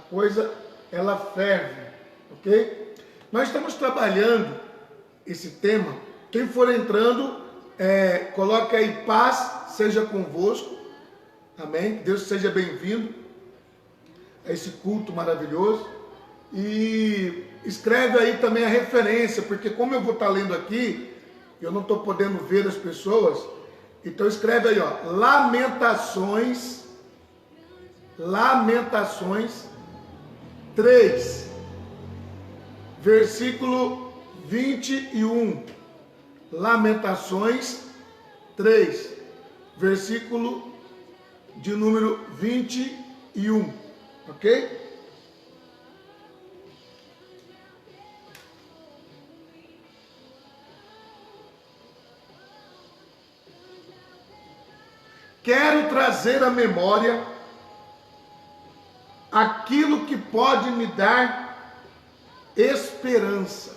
coisa ela ferve, ok? Nós estamos trabalhando esse tema. Quem for entrando, coloca aí paz seja convosco, amém? Deus seja bem-vindo a esse culto maravilhoso. E escreve aí também a referência, porque como eu vou estar lendo aqui, eu não estou podendo ver as pessoas, então escreve aí, ó, Lamentações 3, versículo 21. Lamentações 3, versículo de número 21, ok? Quero trazer à memória aquilo que pode me dar esperança.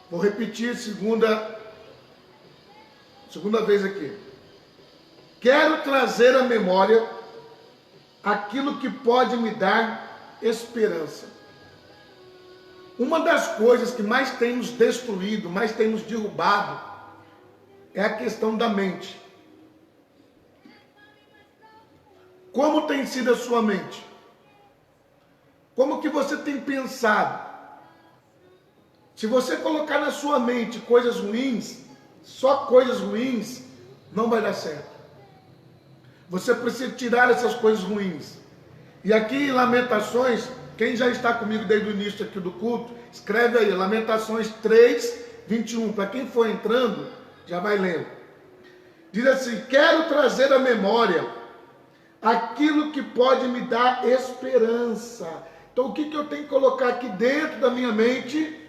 Vou repetir segunda vez aqui. Quero trazer à memória aquilo que pode me dar esperança. Uma das coisas que mais tem nos destruído, mais tem nos derrubado, é a questão da mente. Como tem sido a sua mente? Como que você tem pensado? Se você colocar na sua mente coisas ruins, só coisas ruins, não vai dar certo. Você precisa tirar essas coisas ruins. E aqui em Lamentações, quem já está comigo desde o início aqui do culto, escreve aí, Lamentações 3, 21. Para quem for entrando, já vai lendo. Diz assim, quero trazer à memória aquilo que pode me dar esperança. Então o que eu tenho que colocar aqui dentro da minha mente?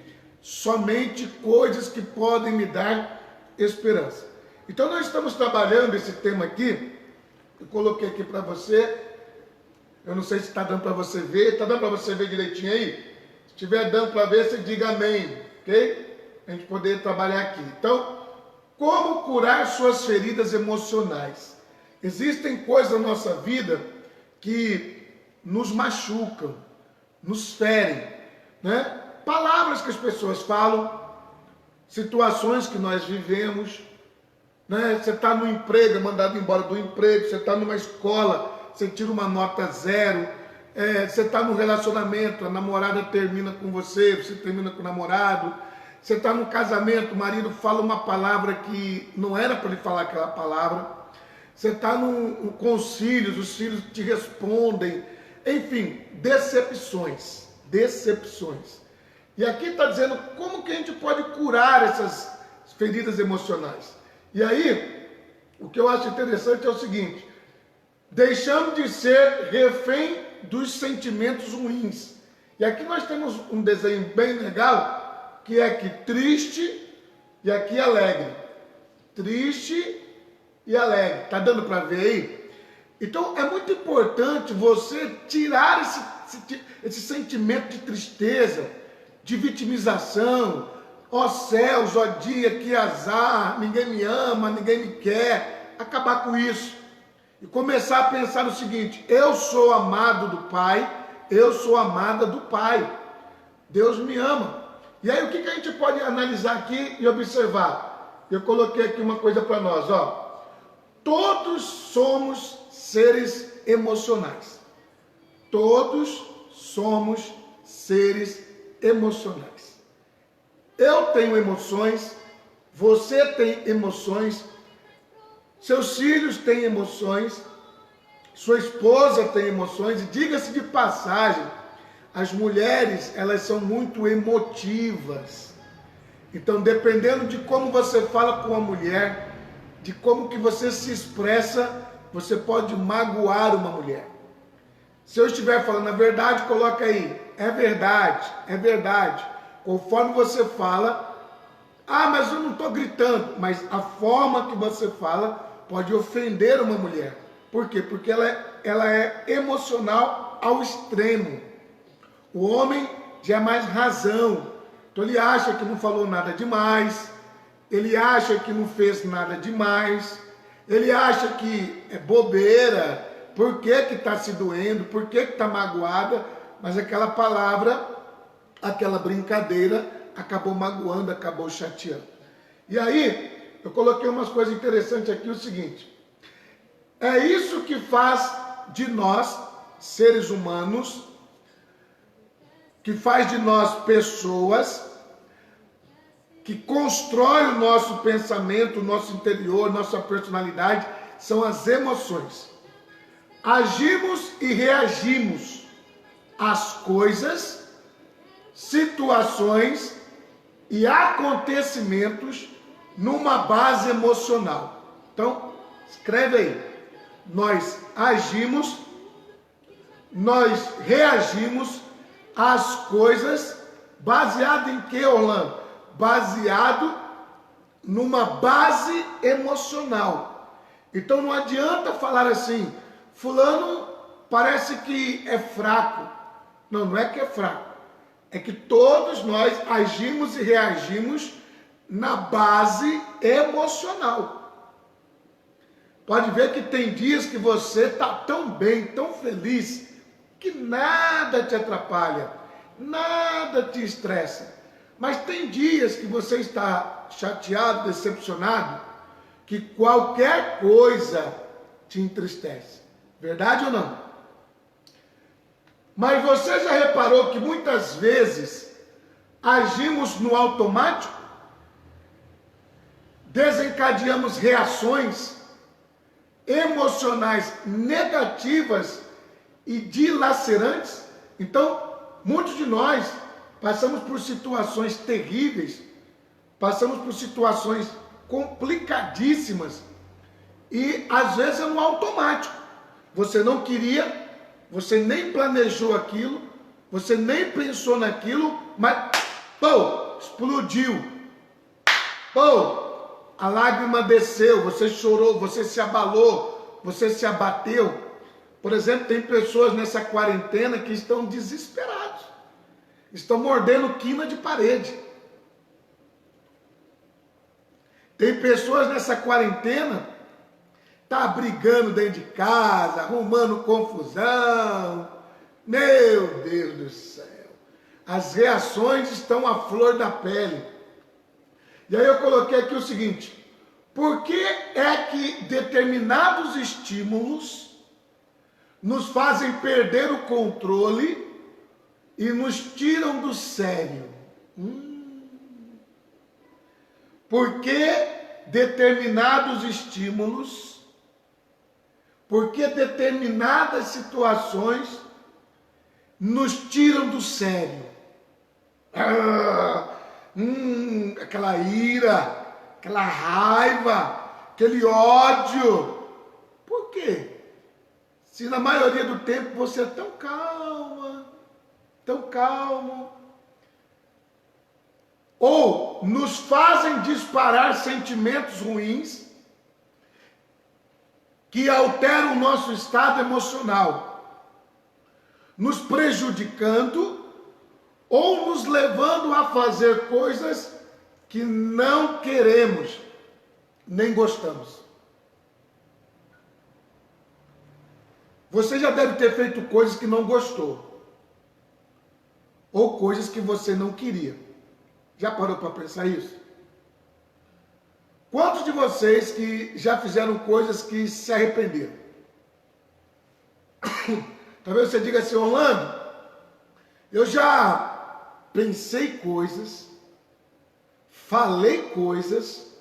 Somente coisas que podem me dar esperança. Então nós estamos trabalhando esse tema aqui. Eu coloquei aqui para você. Eu não sei se está dando para você ver. Está dando para você ver direitinho aí? Se estiver dando para ver, você diga amém. Ok? A gente poder trabalhar aqui. Então, como curar suas feridas emocionais? Existem coisas na nossa vida que nos machucam, nos ferem, né? Palavras que as pessoas falam, situações que nós vivemos, né? Você está no emprego, é mandado embora do emprego, você está numa escola, você tira uma nota 0, você está no relacionamento, a namorada termina com você, você termina com o namorado, você está no casamento, o marido fala uma palavra que não era para ele falar aquela palavra, você está com os filhos te respondem, enfim, decepções. E aqui está dizendo como que a gente pode curar essas feridas emocionais. E aí, o que eu acho interessante é o seguinte, deixamos de ser refém dos sentimentos ruins. E aqui nós temos um desenho bem legal, que é aqui triste e aqui alegre. Triste e alegre. Está dando para ver aí? Então é muito importante você tirar esse sentimento de tristeza, de vitimização. Ó céus, ó dia, que azar, ninguém me ama, ninguém me quer. Acabar com isso. E começar a pensar o seguinte, eu sou amado do Pai, eu sou amada do Pai. Deus me ama. E aí o que a gente pode analisar aqui e observar? Eu coloquei aqui uma coisa para nós, ó. Todos somos seres emocionais. Todos somos seres emocionais. Eu tenho emoções, você tem emoções, seus filhos têm emoções, sua esposa tem emoções, e diga-se de passagem, as mulheres, elas são muito emotivas. Então, dependendo de como você fala com a mulher, de como que você se expressa, você pode magoar uma mulher. Se eu estiver falando a verdade, coloca aí, é verdade, é verdade. Conforme você fala, mas eu não estou gritando, mas a forma que você fala pode ofender uma mulher. Por quê? Porque ela é emocional ao extremo. O homem já é mais razão, então ele acha que não falou nada demais, ele acha que não fez nada demais, ele acha que é bobeira, por que está se doendo, por que está magoada, mas aquela palavra, aquela brincadeira acabou magoando, acabou chateando. E aí, eu coloquei umas coisas interessantes aqui, o seguinte: é isso que faz de nós, seres humanos, que faz de nós pessoas, que constrói o nosso pensamento, o nosso interior, nossa personalidade, são as emoções. Agimos e reagimos às coisas, situações e acontecimentos numa base emocional. Então, escreve aí. Nós agimos, nós reagimos às coisas, baseado em que, Orlando? Baseado numa base emocional. Então não adianta falar assim, fulano parece que é fraco. Não, não é que é fraco. É que todos nós agimos e reagimos na base emocional. Pode ver que tem dias que você está tão bem, tão feliz, que nada te atrapalha, nada te estressa. Mas tem dias que você está chateado, decepcionado, que qualquer coisa te entristece. Verdade ou não? Mas você já reparou que muitas vezes agimos no automático? Desencadeamos reações emocionais negativas e dilacerantes? Então, muitos de nós passamos por situações terríveis, passamos por situações complicadíssimas e às vezes é no automático. Você não queria, você nem planejou aquilo, você nem pensou naquilo, mas pô, explodiu. Pô, a lágrima desceu, você chorou, você se abalou, você se abateu. Por exemplo, tem pessoas nessa quarentena que estão desesperados. Estão mordendo quina de parede. Tem pessoas nessa quarentena, tá brigando dentro de casa, arrumando confusão. Meu Deus do céu. As reações estão à flor da pele. E aí eu coloquei aqui o seguinte: por que é que determinados estímulos nos fazem perder o controle e nos tiram do sério? Por que determinados estímulos, por que determinadas situações nos tiram do sério? Aquela ira, aquela raiva, aquele ódio. Por quê? Se na maioria do tempo você é tão calma, tão calmo. Ou nos fazem disparar sentimentos ruins que alteram o nosso estado emocional, nos prejudicando ou nos levando a fazer coisas que não queremos, nem gostamos. Você já deve ter feito coisas que não gostou, ou coisas que você não queria. Já parou para pensar isso? Quantos de vocês que já fizeram coisas que se arrependeram? Talvez você diga assim: Orlando, eu já pensei coisas, falei coisas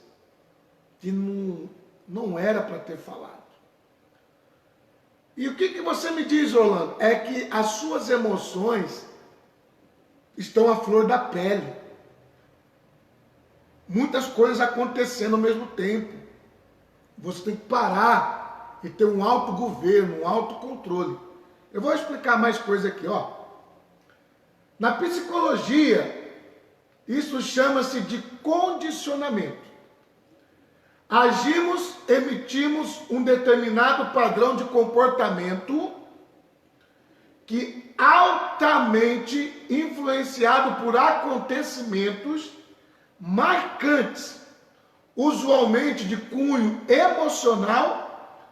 que não era para ter falado. E o que você me diz, Orlando? É que as suas emoções estão à flor da pele. Muitas coisas acontecendo ao mesmo tempo. Você tem que parar e ter um autogoverno, um autocontrole. Eu vou explicar mais coisa aqui, ó. Na psicologia, isso chama-se de condicionamento. Agimos, emitimos um determinado padrão de comportamento que altamente influenciado por acontecimentos marcantes, usualmente de cunho emocional,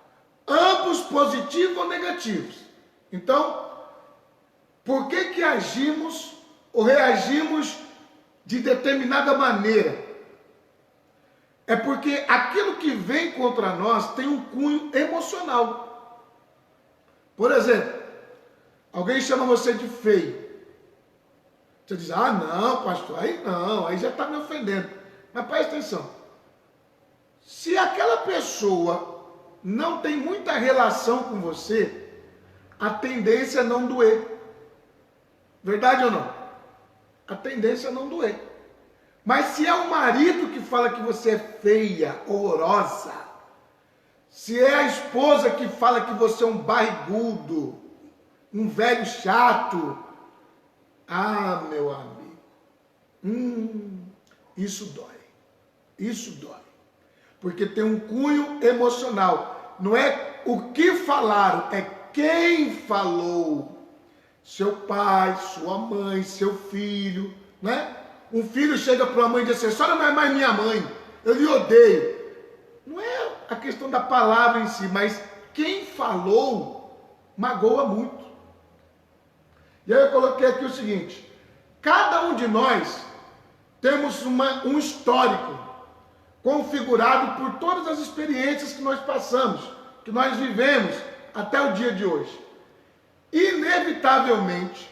ambos positivos ou negativos. Então, por que agimos ou reagimos de determinada maneira? É porque aquilo que vem contra nós tem um cunho emocional. Por exemplo, alguém chama você de feio. Você diz, ah não, pastor, aí não, aí já está me ofendendo. Mas preste atenção. Se aquela pessoa não tem muita relação com você, a tendência é não doer. Verdade ou não? A tendência é não doer. Mas se é o marido que fala que você é feia, horrorosa, se é a esposa que fala que você é um barrigudo, um velho chato, ah, meu amigo, isso dói. Isso dói. Porque tem um cunho emocional. Não é o que falaram, é quem falou. Seu pai, sua mãe, seu filho, né? Um filho chega para a mãe e diz assim, a senhora não é mais minha mãe, eu lhe odeio. Não é a questão da palavra em si, mas quem falou magoa muito. E aí eu coloquei aqui o seguinte, cada um de nós temos um histórico configurado por todas as experiências que nós passamos, que nós vivemos até o dia de hoje. Inevitavelmente,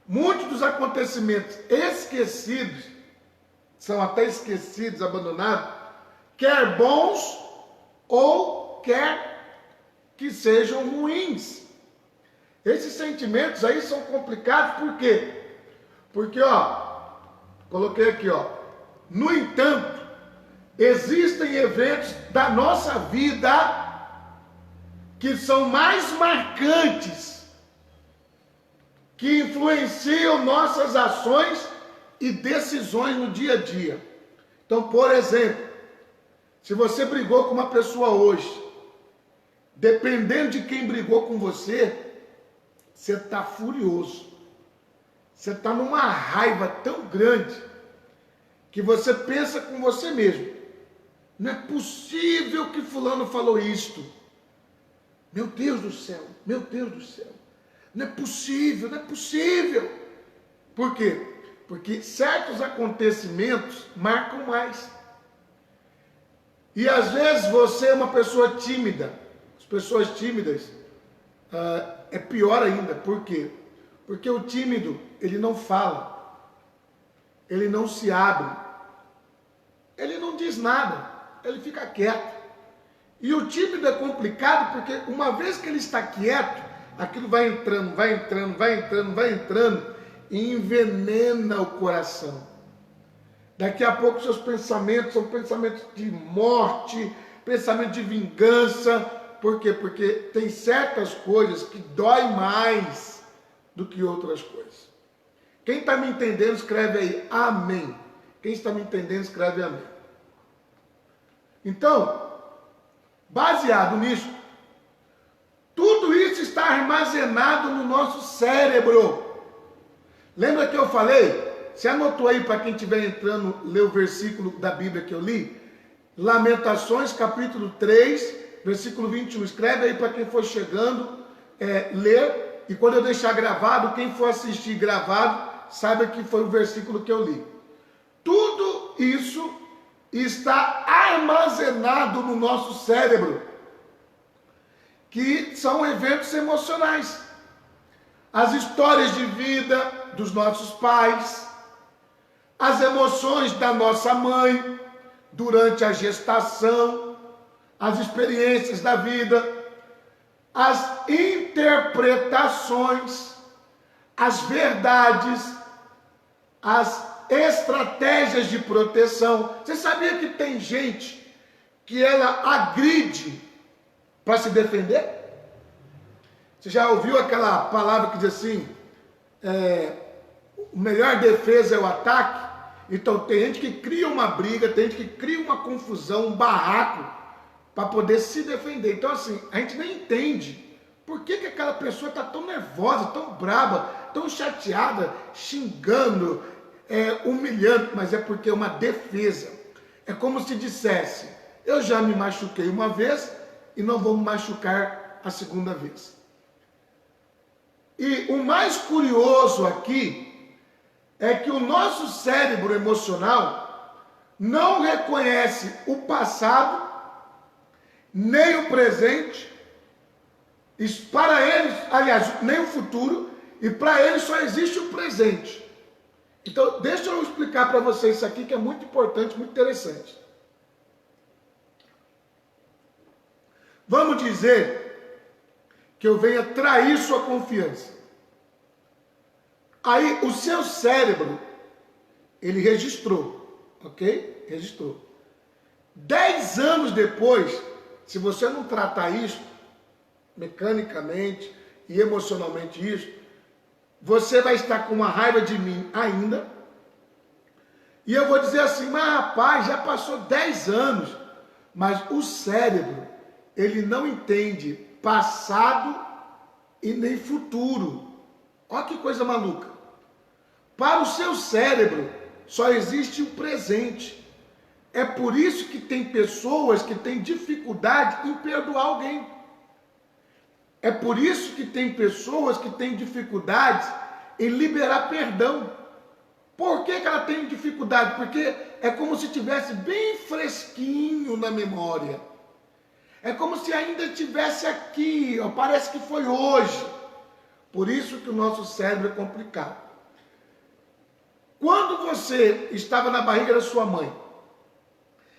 muitos dos acontecimentos esquecidos, são até esquecidos, abandonados, quer bons ou quer que sejam ruins. Esses sentimentos aí são complicados, por quê? Porque, coloquei aqui, no entanto, existem eventos da nossa vida que são mais marcantes, que influenciam nossas ações e decisões no dia a dia. Então, por exemplo, se você brigou com uma pessoa hoje, dependendo de quem brigou com você, você está furioso. Você está numa raiva tão grande que você pensa com você mesmo. Não é possível que fulano falou isto. Meu Deus do céu, meu Deus do céu. Não é possível, não é possível. Por quê? Porque certos acontecimentos marcam mais. E às vezes você é uma pessoa tímida. As pessoas tímidas é pior ainda. Por quê? Porque o tímido, ele não fala. Ele não se abre. Ele não diz nada. Ele fica quieto. E o tímido é complicado porque uma vez que ele está quieto, aquilo vai entrando, vai entrando, vai entrando, vai entrando e envenena o coração. Daqui a pouco seus pensamentos são pensamentos de morte, pensamentos de vingança. Por quê? Porque tem certas coisas que dói mais do que outras coisas. Quem está me entendendo, escreve aí, amém. Quem está me entendendo, escreve amém. Então, baseado nisso, tudo isso está armazenado no nosso cérebro. Lembra que eu falei? Você anotou aí para quem estiver entrando, ler o versículo da Bíblia que eu li? Lamentações, capítulo 3, versículo 21. Escreve aí para quem for chegando, ler. E quando eu deixar gravado, quem for assistir gravado, saiba que foi o versículo que eu li. Tudo isso está armazenado no nosso cérebro, que são eventos emocionais. As histórias de vida dos nossos pais, as emoções da nossa mãe durante a gestação, as experiências da vida, as interpretações, as verdades, as estratégias de proteção. Você sabia que tem gente que ela agride para se defender? Você já ouviu aquela palavra que diz assim, o melhor defesa é o ataque? Então tem gente que cria uma briga, tem gente que cria uma confusão, um barraco, para poder se defender. Então assim, a gente nem entende por que aquela pessoa está tão nervosa, tão brava, tão chateada, xingando, humilhando, mas é porque é uma defesa. É como se dissesse, eu já me machuquei uma vez e não vou me machucar a segunda vez. E o mais curioso aqui é que o nosso cérebro emocional não reconhece o passado, nem o presente, para eles, aliás, nem o futuro, e para eles só existe o presente. Então, deixa eu explicar para vocês isso aqui que é muito importante, muito interessante. Vamos dizer que eu venha trair sua confiança. Aí, o seu cérebro, ele registrou, ok? Registrou. 10 anos depois, se você não tratar isso, mecanicamente e emocionalmente isso, você vai estar com uma raiva de mim ainda, e eu vou dizer assim, mas rapaz, já passou 10 anos, mas o cérebro, ele não entende passado e nem futuro. Olha que coisa maluca. Para o seu cérebro, só existe o presente. É por isso que tem pessoas que têm dificuldade em perdoar alguém. É por isso que tem pessoas que têm dificuldades em liberar perdão. Por que ela tem dificuldade? Porque é como se tivesse bem fresquinho na memória. É como se ainda estivesse aqui, ó, parece que foi hoje. Por isso que o nosso cérebro é complicado. Quando você estava na barriga da sua mãe,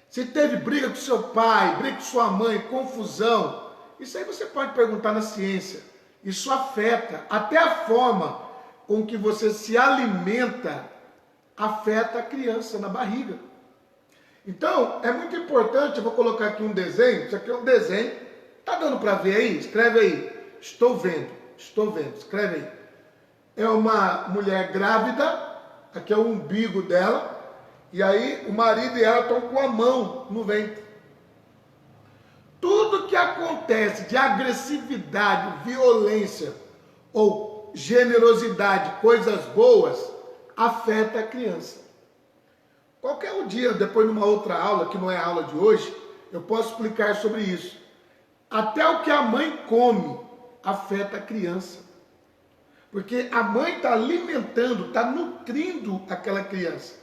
você teve briga com seu pai, briga com sua mãe, confusão, isso aí você pode perguntar na ciência. Isso afeta, até a forma com que você se alimenta, afeta a criança na barriga. Então, é muito importante, eu vou colocar aqui um desenho, isso aqui é um desenho, tá dando para ver aí? Escreve aí, estou vendo, escreve aí. É uma mulher grávida, aqui é o umbigo dela, e aí o marido e ela estão com a mão no ventre. Tudo que acontece de agressividade, violência ou generosidade, coisas boas, afeta a criança. Qualquer um dia, depois numa outra aula, que não é a aula de hoje, eu posso explicar sobre isso. Até o que a mãe come afeta a criança. Porque a mãe está alimentando, está nutrindo aquela criança.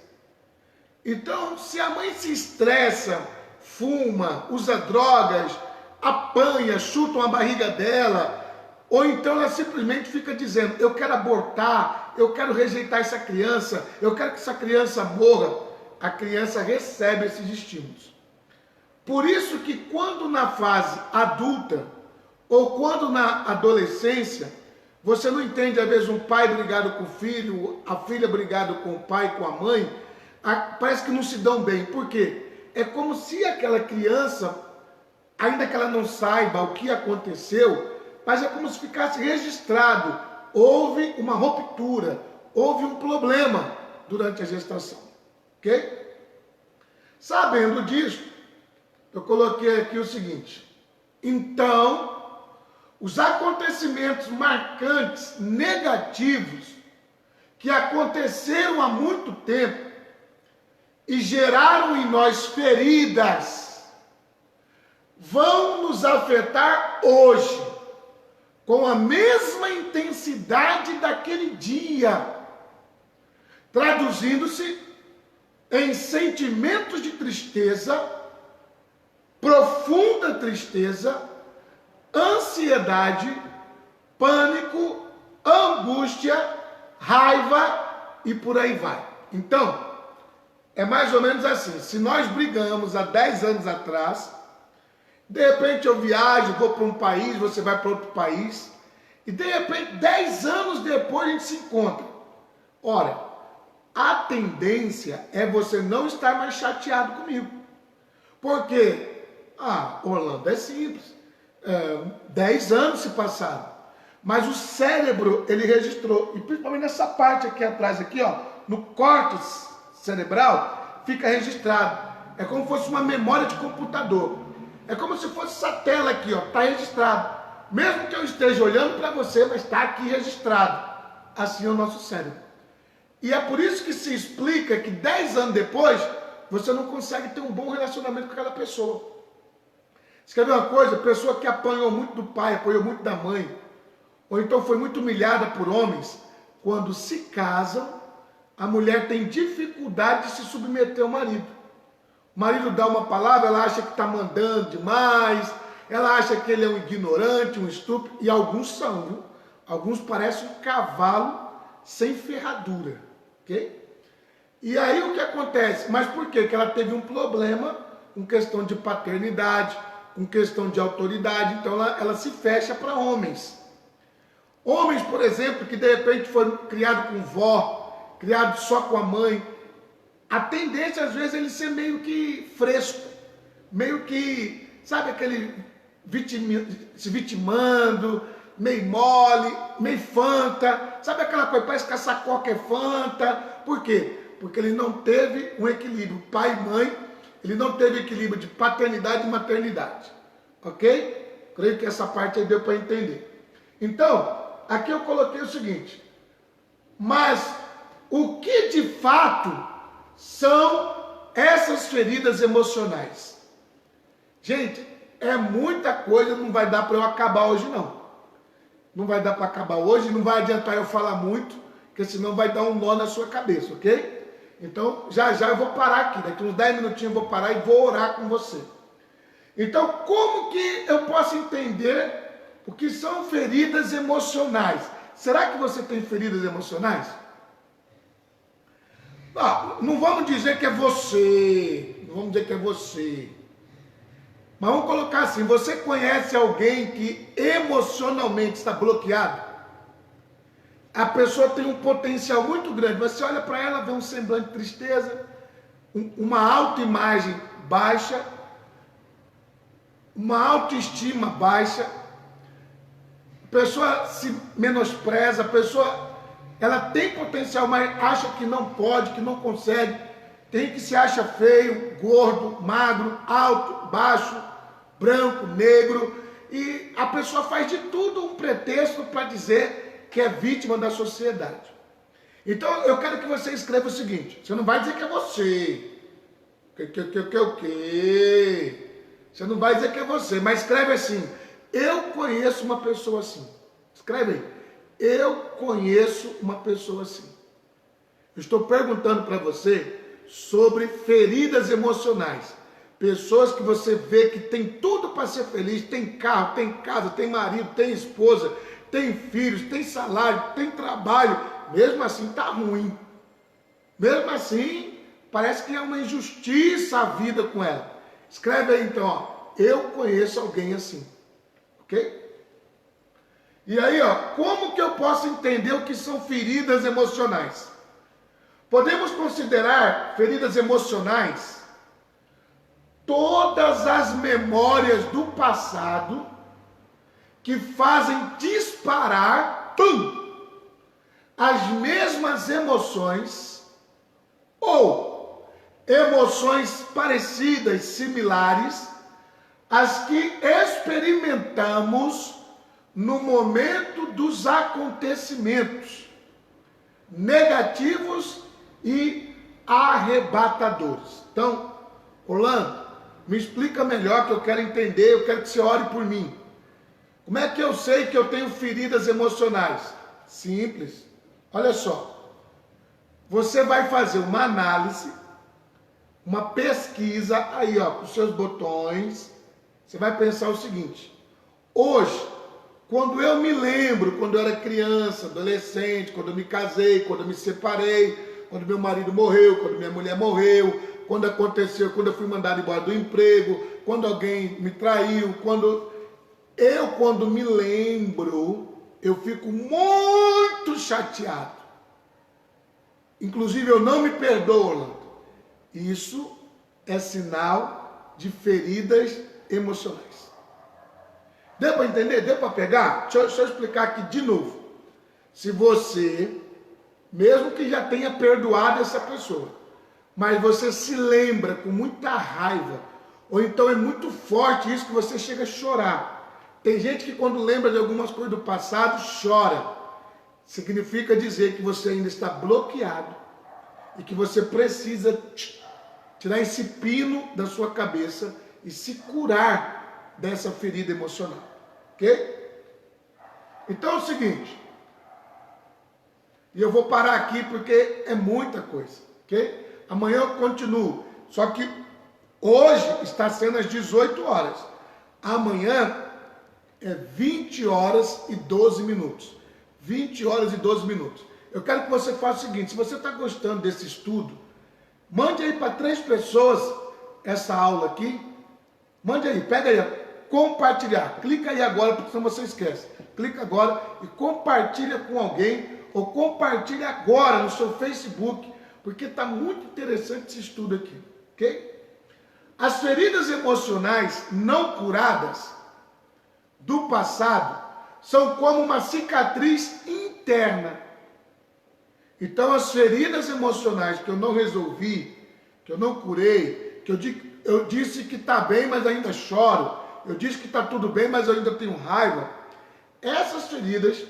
Então, se a mãe se estressa, fuma, usa drogas, apanha, chuta a barriga dela, ou então ela simplesmente fica dizendo, eu quero abortar, eu quero rejeitar essa criança, eu quero que essa criança morra, a criança recebe esses estímulos. Por isso que quando na fase adulta, ou quando na adolescência, você não entende, às vezes, um pai brigado com o filho, a filha brigado com o pai, com a mãe, parece que não se dão bem. Por quê? É como se aquela criança, ainda que ela não saiba o que aconteceu, mas é como se ficasse registrado. Houve uma ruptura, houve um problema durante a gestação. Ok? Sabendo disso, eu coloquei aqui o seguinte. Então, os acontecimentos marcantes, negativos, que aconteceram há muito tempo e geraram em nós feridas, vão nos afetar hoje, com a mesma intensidade daquele dia, traduzindo-se em sentimentos de tristeza, profunda tristeza, ansiedade, pânico, angústia, raiva e por aí vai. Então, é mais ou menos assim, se nós brigamos há 10 anos atrás, de repente eu viajo, vou para um país, você vai para outro país, e de repente 10 anos depois a gente se encontra. Ora, a tendência é você não estar mais chateado comigo. Porque, Orlando, é simples. 10 anos se passaram. Mas o cérebro, ele registrou. E principalmente nessa parte aqui atrás, aqui, ó, no córtex cerebral, fica registrado. É como se fosse uma memória de computador. É como se fosse essa tela aqui, ó, está registrado. Mesmo que eu esteja olhando para você, mas está aqui registrado. Assim é o nosso cérebro. E é por isso que se explica que 10 anos depois, você não consegue ter um bom relacionamento com aquela pessoa. Você quer ver uma coisa? Pessoa que apanhou muito do pai, apanhou muito da mãe, ou então foi muito humilhada por homens, quando se casam, a mulher tem dificuldade de se submeter ao marido. O marido dá uma palavra, ela acha que está mandando demais, ela acha que ele é um ignorante, um estúpido, e alguns são, viu? Alguns parecem um cavalo sem ferradura, ok? E aí o que acontece? Mas por quê? Que ela teve um problema com questão de paternidade, com questão de autoridade, então ela se fecha para homens. Homens, por exemplo, que de repente foram criados com vó, criados só com a mãe, a tendência às vezes é ele ser meio que fresco, meio que, sabe, aquele se vitimando, meio mole, meio fanta, sabe aquela coisa, parece que a sacoca é fanta. Por quê? Porque ele não teve um equilíbrio, pai e mãe, ele não teve equilíbrio de paternidade e maternidade, ok? Creio que essa parte aí deu para entender. Então, aqui eu coloquei o seguinte, mas o que de fato são essas feridas emocionais? Gente, é muita coisa, não vai dar para eu acabar hoje não. Não vai dar para acabar hoje, não vai adiantar eu falar muito, porque senão vai dar um nó na sua cabeça, ok? Então, já eu vou parar aqui, daqui uns 10 minutinhos eu vou parar e vou orar com você. Então, como que eu posso entender o que são feridas emocionais? Será que você tem feridas emocionais? Não vamos dizer que é você, não vamos dizer que é você. Mas vamos colocar assim, você conhece alguém que emocionalmente está bloqueado? A pessoa tem um potencial muito grande, você olha para ela, vê um semblante de tristeza, uma autoimagem baixa, uma autoestima baixa, a pessoa se menospreza, a pessoa ela tem potencial, mas acha que não pode, que não consegue, tem que se acha feio, gordo, magro, alto, baixo, branco, negro, e a pessoa faz de tudo um pretexto para dizer que é vítima da sociedade. Então eu quero que você escreva o seguinte, você não vai dizer que é você, você não vai dizer que é você, mas escreve assim, eu conheço uma pessoa assim, escreve aí, eu conheço uma pessoa assim. Eu estou perguntando para você sobre feridas emocionais. Pessoas que você vê que tem tudo para ser feliz, tem carro, tem casa, tem marido, tem esposa, tem filhos, tem salário, tem trabalho, mesmo assim está ruim. Mesmo assim, parece que é uma injustiça a vida com ela. Escreve aí então, ó, eu conheço alguém assim, ok? E aí, ó, como que eu posso entender o que são feridas emocionais? Podemos considerar feridas emocionais todas as memórias do passado que fazem disparar as mesmas emoções ou emoções parecidas, similares, às que experimentamos no momento dos acontecimentos negativos e arrebatadores. Então, Orlando, me explica melhor que eu quero entender, eu quero que você ore por mim. Como é que eu sei que eu tenho feridas emocionais? Simples. Olha só. Você vai fazer uma análise, uma pesquisa aí, ó, com os seus botões. Você vai pensar o seguinte: hoje, quando eu me lembro, quando eu era criança, adolescente, quando eu me casei, quando eu me separei, quando meu marido morreu, quando minha mulher morreu, quando aconteceu, quando eu fui mandado embora do emprego, quando alguém me traiu, quando me lembro, eu fico muito chateado. Inclusive eu não me perdoo, Orlando. Isso é sinal de feridas emocionais. Deu para entender? Deu para pegar? Deixa eu explicar aqui de novo. Se você, mesmo que já tenha perdoado essa pessoa, mas você se lembra com muita raiva, ou então é muito forte isso que você chega a chorar. Tem gente que quando lembra de algumas coisas do passado, chora. Significa dizer que você ainda está bloqueado e que você precisa tirar esse pino da sua cabeça e se curar dessa ferida emocional, ok? Então é o seguinte, e eu vou parar aqui porque é muita coisa, ok? Amanhã eu continuo, só que hoje está sendo às 18 horas, amanhã é 20 horas e 12 minutos, 20 horas e 12 minutos. Eu quero que você faça o seguinte, se você está gostando desse estudo, mande aí para 3 pessoas essa aula aqui, mande aí, pega aí, compartilhar, clica aí agora, porque senão você esquece, clica agora e compartilha com alguém, ou compartilhe agora no seu Facebook, porque está muito interessante esse estudo aqui, ok? As feridas emocionais não curadas do passado são como uma cicatriz interna. Então as feridas emocionais que eu não resolvi, que eu não curei, que eu disse que está bem, mas ainda choro, eu disse que está tudo bem, mas eu ainda tenho raiva, essas feridas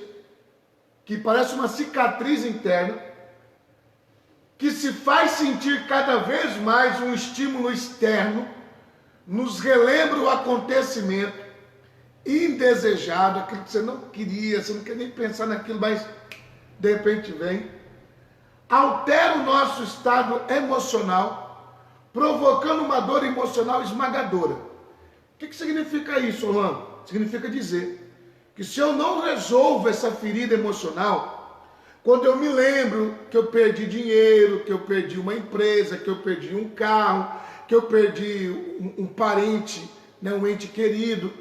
que parece uma cicatriz interna, que se faz sentir cada vez mais um estímulo externo, nos relembra o acontecimento indesejado, aquilo que você não queria, você não quer nem pensar naquilo, mas de repente vem, altera o nosso estado emocional, provocando uma dor emocional esmagadora. O que significa isso, Orlando? Significa dizer que se eu não resolvo essa ferida emocional, quando eu me lembro que eu perdi dinheiro, que eu perdi uma empresa, que eu perdi um carro, que eu perdi um parente, né, um ente querido,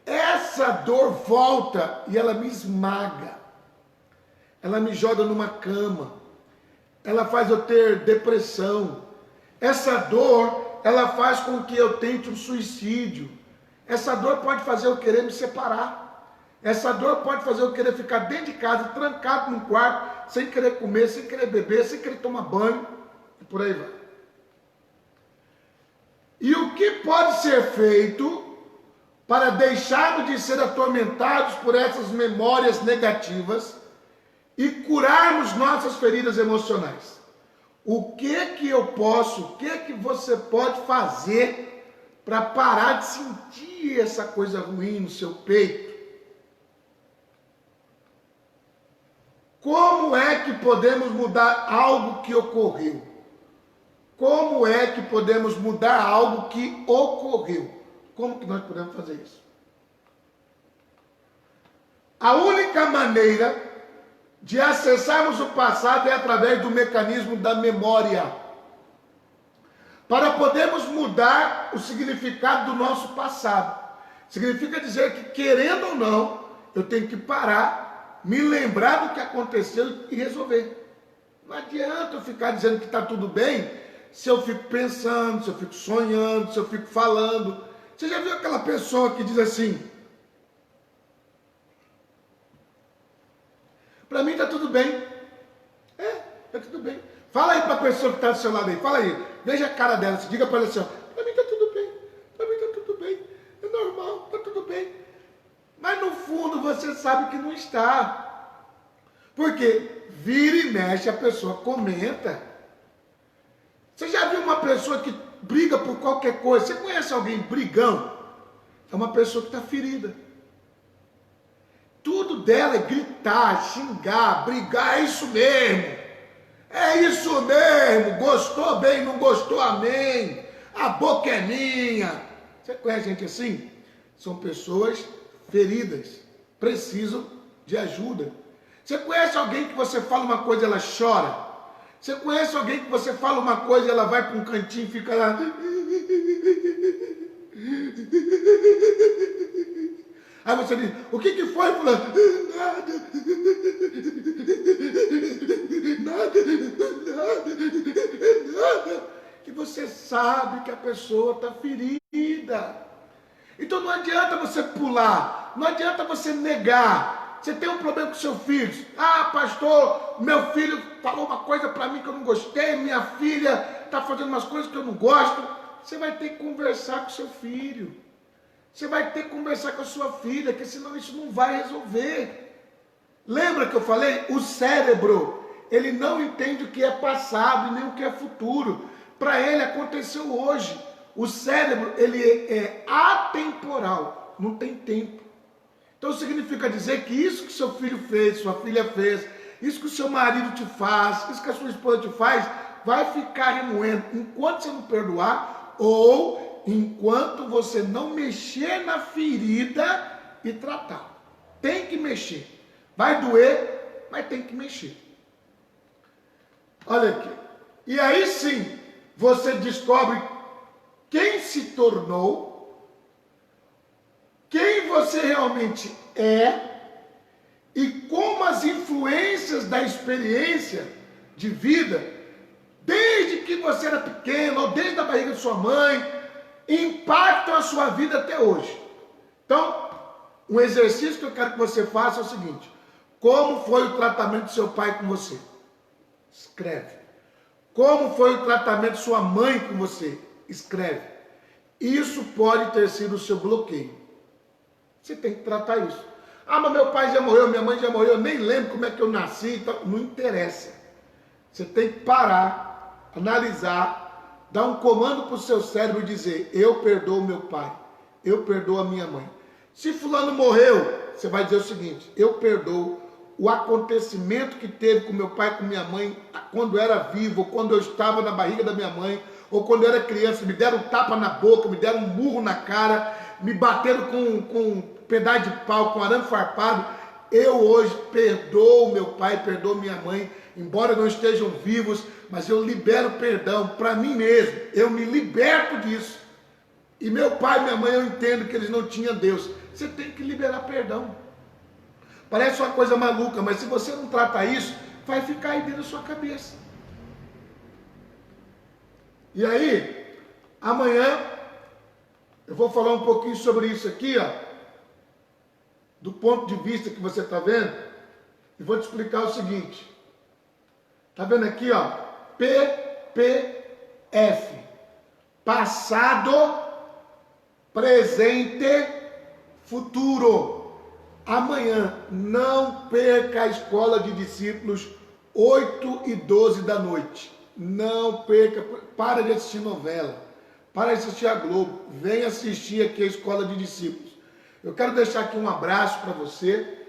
essa dor volta e ela me esmaga, ela me joga numa cama, ela faz eu ter depressão, essa dor, ela faz com que eu tente um suicídio, essa dor pode fazer eu querer me separar, essa dor pode fazer eu querer ficar dentro de casa, trancado num quarto, sem querer comer, sem querer beber, sem querer tomar banho, e por aí vai. E o que pode ser feito para deixarmos de ser atormentados por essas memórias negativas e curarmos nossas feridas emocionais? O que eu posso, o que você pode fazer para parar de sentir essa coisa ruim no seu peito? Como é que podemos mudar algo que ocorreu? Como é que podemos mudar algo que ocorreu? Como que nós podemos fazer isso? A única maneira de acessarmos o passado é através do mecanismo da memória. Para podermos mudar o significado do nosso passado. Significa dizer que, querendo ou não, eu tenho que parar, me lembrar do que aconteceu e resolver. Não adianta eu ficar dizendo que está tudo bem, se eu fico pensando, se eu fico sonhando, se eu fico falando. Você já viu aquela pessoa que diz assim, para mim está tudo bem. Está tudo bem. Fala aí para a pessoa que está do seu lado aí, fala aí, veja a cara dela, diga para ela assim, para mim está tudo bem, para mim está tudo bem, é normal, está tudo bem. Mas no fundo você sabe que não está. Porque vira e mexe a pessoa comenta. Você já viu uma pessoa que briga por qualquer coisa? Você conhece alguém brigão? É uma pessoa que está ferida. Tudo dela é gritar, xingar, brigar, é isso mesmo. É isso mesmo, gostou bem, não gostou, amém. A boca é minha. Você conhece gente assim? São pessoas feridas, precisam de ajuda. Você conhece alguém que você fala uma coisa e ela chora? Você conhece alguém que você fala uma coisa e ela vai para um cantinho e fica lá... Aí você diz, o que foi, fulano? Nada. Nada. E você sabe que a pessoa está ferida. Então não adianta você pular, não adianta você negar. Você tem um problema com seu filho. Ah, pastor, meu filho falou uma coisa para mim que eu não gostei, minha filha está fazendo umas coisas que eu não gosto. Você vai ter que conversar com seu filho. Você vai ter que conversar com a sua filha, porque senão isso não vai resolver. Lembra que eu falei? O cérebro, ele não entende o que é passado e nem o que é futuro. Para ele aconteceu hoje. O cérebro, ele é atemporal. não tem tempo. Então significa dizer que isso que seu filho fez, sua filha fez, isso que o seu marido te faz, isso que a sua esposa te faz, vai ficar remoendo enquanto você não perdoar ou enquanto você não mexer na ferida e tratar. Tem que mexer. Vai doer, mas tem que mexer. Olha aqui. E aí sim, você descobre quem se tornou, quem você realmente é e como as influências da experiência de vida, desde que você era pequeno ou desde a barriga de sua mãe, impactam a sua vida até hoje. Então, um exercício que eu quero que você faça é o seguinte: como foi o tratamento do seu pai com você? Escreve. Como foi o tratamento de sua mãe com você? Escreve. Isso pode ter sido o seu bloqueio. Você tem que tratar isso. Ah, mas meu pai já morreu, minha mãe já morreu, eu nem lembro como é que eu nasci, então não interessa. Você tem que parar, analisar, dar um comando para o seu cérebro e dizer: eu perdoo meu pai, eu perdoo a minha mãe. Se fulano morreu, você vai dizer o seguinte: eu perdoo o acontecimento que teve com meu pai, com minha mãe, quando eu era vivo, ou quando eu estava na barriga da minha mãe, ou quando eu era criança, me deram um tapa na boca, me deram um murro na cara, me bateram com um pedaço de pau, com arame farpado. Eu hoje perdoo meu pai, perdoo minha mãe, embora não estejam vivos, mas eu libero perdão para mim mesmo, eu me liberto disso. E meu pai e minha mãe, eu entendo que eles não tinham Deus. Você tem que liberar perdão. Parece uma coisa maluca, mas se você não trata isso, vai ficar aí dentro da sua cabeça. E aí, amanhã, eu vou falar um pouquinho sobre isso aqui, ó, do ponto de vista que você está vendo, e vou te explicar o seguinte. Está vendo aqui, ó, PPF, passado, presente, futuro. Amanhã, não perca a escola de discípulos, 8 e 12 da noite. Não perca, para de assistir novela, para de assistir a Globo, vem assistir aqui a escola de discípulos. Eu quero deixar aqui um abraço para você.